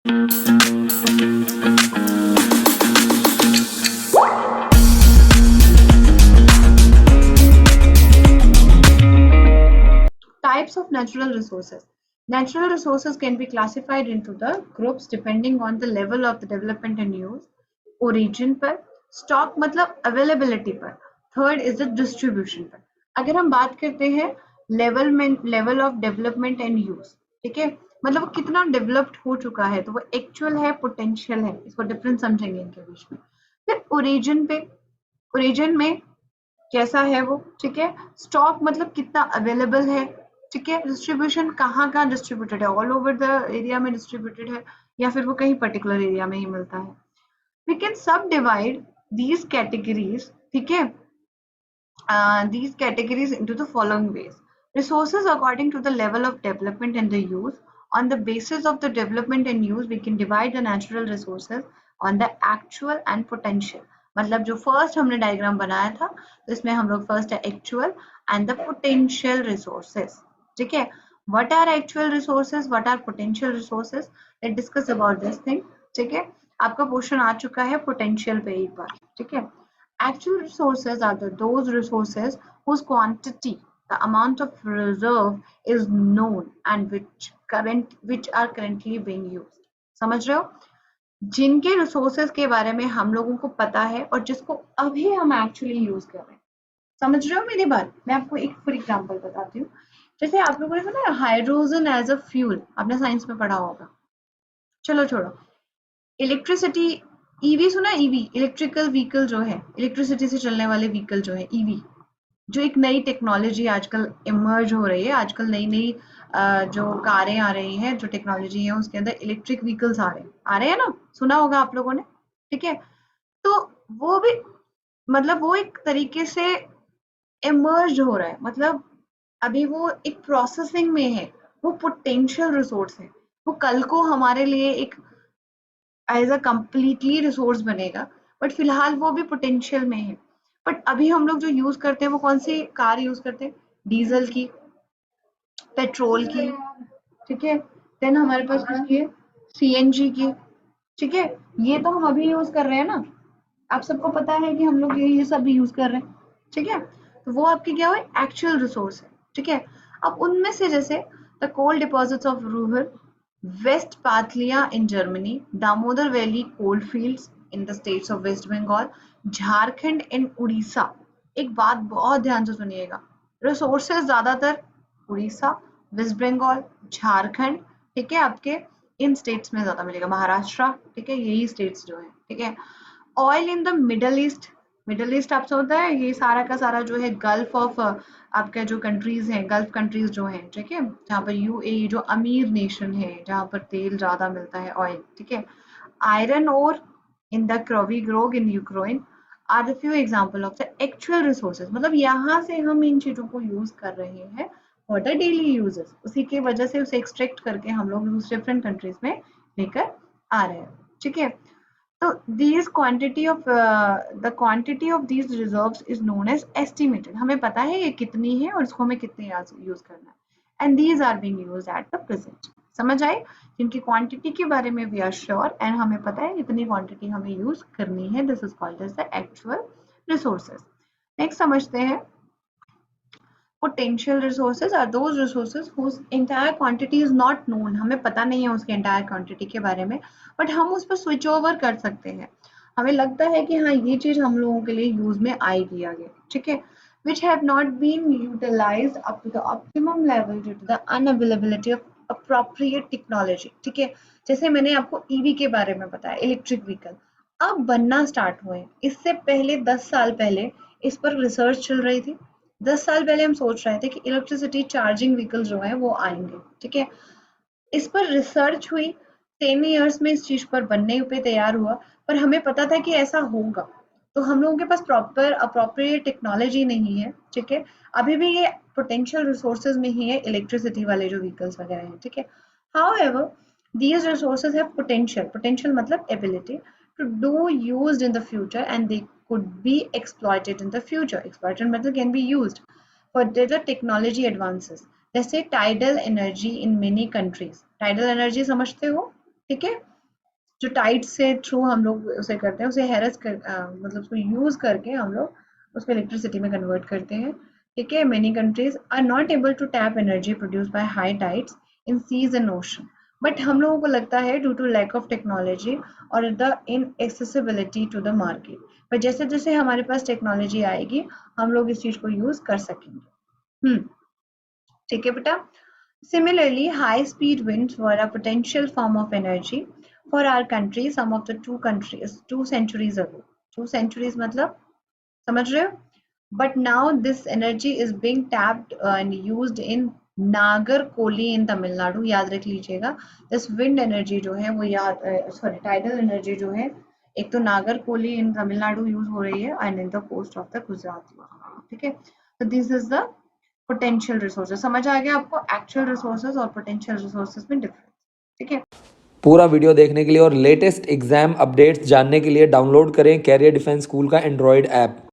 Types of natural resources. Natural resources can be classified into the groups depending on the level of the development and use. Origin पर, stock मतलब availability पर, third is the distribution पर. अगर हम बात करते हैं level of development and use, ठीक है, मतलब वो कितना डेवलप्ड हो चुका है, तो वो एक्चुअल है, पोटेंशियल है, इसको डिफरेंस समझेंगे इनके बीच में. फिर ओरिजिन पे, ओरिजिन में कैसा है वो, ठीक है, स्टॉक मतलब कितना अवेलेबल है, ठीक है, डिस्ट्रीब्यूशन कहाँ कहाँ डिस्ट्रीब्यूटेड है, ऑल ओवर द एरिया में डिस्ट्रीब्यूटेड है या फिर वो कहीं पर्टिकुलर एरिया में ही मिलता है. वी कैन सब डिवाइड दीज कैटेगरीज, ठीक है, these categories into the following ways. Resources according to the level of development and the use. On the basis of the development and use, we can divide the natural resources on the actual and potential. मतलब जो first हमने diagram बनाया था, तो इसमें हम लोग first है actual and the potential resources, ठीक है. What are actual resources, what are potential resources, let discuss about this thing, ठीक है. आपका क्वेश्चन आ चुका है पोटेंशियल पे एक बार, ठीक है. Actual resources are those resources whose quantity, the amount of reserve is known and which are currently being used. समझ रहे हो, जिनके रिसोर्सेज के बारे में हम लोगों को पता है और जिसको अभी हम एक्चुअली यूज कर रहे हैं. समझ रहे हो मेरी बात. मैं आपको एक फॉर एग्जांपल बताती हूँ. जैसे आप लोगों ने सुना हाइड्रोजन एज अ फ्यूल, आपने साइंस में पढ़ा होगा. चलो छोड़ो, इलेक्ट्रिसिटी, ईवी सुना, ईवी इलेक्ट्रिकल व्हीकल जो है, इलेक्ट्रिसिटी से चलने वाले व्हीकल जो है ईवी, जो एक नई टेक्नोलॉजी आजकल इमर्ज हो रही है. आजकल नई नई जो कारें आ रही हैं, जो टेक्नोलॉजी है उसके अंदर इलेक्ट्रिक व्हीकल्स आ रहे हैं ना, सुना होगा आप लोगों ने, ठीक है. तो वो भी मतलब वो एक तरीके से इमर्ज हो रहा है, मतलब अभी वो एक प्रोसेसिंग में है, वो पोटेंशियल रिसोर्स है, वो कल को हमारे लिए एक एज अ कम्प्लीटली रिसोर्स बनेगा, बट फिलहाल वो भी पोटेंशियल में है. बट अभी हम लोग जो यूज करते हैं वो कौन सी कार यूज करते हैं, डीजल की, पेट्रोल की, ठीक है. देन हमारे पास किसकी है, सीएनजी की, ठीक है. ये तो हम अभी यूज कर रहे हैं ना, आप सबको पता है कि हम लोग ये सब यूज कर रहे हैं, ठीक है. तो वो आपकी क्या हुआ, एक्चुअल रिसोर्स है, ठीक है. अब उनमें से जैसे the coal deposits of Ruhr, Westphalia in Germany, Damodar valley coal fields in the states of West Bengal, Jharkhand and Orissa. एक बात बहुत ध्यान से सुनिएगा, रिसोर्सेज ज्यादातर उड़ीसा, वेस्ट बंगाल, झारखंड, ठीक है, आपके इन स्टेट्स में ज्यादा मिलेगा, महाराष्ट्र, ठीक है, यही स्टेट्स जो है, ठीक है. Oil in the middle east, middle east आपसे होता है ये सारा का सारा जो है गल्फ ऑफ आपके जो कंट्रीज हैं, गल्फ कंट्रीज जो हैं, ठीक है, जहाँ पर यूएई जो अमीर नेशन है, जहाँ पर तेल ज्यादा मिलता है, ऑयल, ठीक है. Iron ore in the Krivoy Rog in Ukraine are the few example of the actual resources. मतलब यहाँ से हम इन चीजों को यूज कर रहे हैं फॉर द डेली यूजेस, उसी की वजह से उसे एक्सट्रैक्ट करके हम लोग दूसरे डिफरेंट कंट्रीज में लेकर आ रहे हैं, ठीक है. So these the quantity of these reserves is known as estimated. हमें पता है ये कितनी है और इसको हमें कितने यूज करना है. And these are being used at the present. समझ आए, जिनकी क्वांटिटी के बारे में we are sure and हमें पता है इतनी क्वांटिटी हमें यूज करनी है. This is called as the actual resources. Next समझते हैं, potential resources are those resources whose entire quantity is not known. हमें पता नहीं है उसके entire quantity के बारे में, बट हम उस पर स्विच ओवर कर सकते हैं. हमें लगता है कि हाँ ये चीज हम लोगों के लिए यूज में आएगी आगे, ठीक है. which have not been utilized up to the optimum level due to the unavailability of appropriate technology, ठीक है. जैसे मैंने आपको ईवी के बारे में बताया, इलेक्ट्रिक व्हीकल अब बनना स्टार्ट हुए. इससे पहले 10 साल पहले इस पर रिसर्च चल रही थी. 10 साल पहले हम सोच रहे थे कि इलेक्ट्रिसिटी चार्जिंग व्हीकल जो है वो आएंगे, ठीक है. इस पर रिसर्च हुई, 10 इयर्स में इस चीज पर बनने पे तैयार हुआ, पर हमें पता था कि ऐसा होगा, तो हम लोगों के पास प्रॉपर अप्रोप्रिएट टेक्नोलॉजी नहीं है, ठीक है. अभी भी ये पोटेंशियल रिसोर्सेज में ही है, इलेक्ट्रिसिटी वाले जो व्हीकल्स वगैरह हैं, ठीक है. However these resources have potential मतलब ability to do used in the future and they could be exploited in the future. Exploited मतलब can be used for the technology advances. जैसे tidal energy in many countries. tidal energy समझते हो, ठीक है. जो Tide से through हम लोग उसे करते हैं, उसे मतलब उसको यूज़ करके हम लोग उसको इलेक्ट्रिसिटी में कन्वर्ट करते हैं। ठीक है, many countries are not able to tap energy produce by high tides in seas and ocean, but हम लोगों को लगता है due to lack of technology और the inaccessibility to the market, पर जैसे जैसे हमारे पास टेक्नोलॉजी आएगी हम लोग इस चीज़ को यूज़ कर सकेंगे। ठीक है बेटा। Similarly, high-speed winds were a potential form of energy for our country some of the 2 centuries ago. 2 centuries मतलब समझ रहे हो? But now this energy is being tapped and used in नागरकोली in Tamil Nadu. याद रख लीजिएगा, this wind energy जो है वो tidal energy जो है, एक तो नागरकोली इन तमिलनाडु यूज हो रही है and in the coast of the Gujarat. ठीक है, तो this is the potential resources. समझ आ गया आपको एक्चुअल रिसोर्सेज और पोटेंशियल रिसोर्सेज में डिफरेंस? ठीक है। पूरा वीडियो देखने के लिए और लेटेस्ट एग्जाम अपडेट्स जानने के लिए डाउनलोड करें कैरियर डिफेंस स्कूल का एंड्रॉयड ऐप।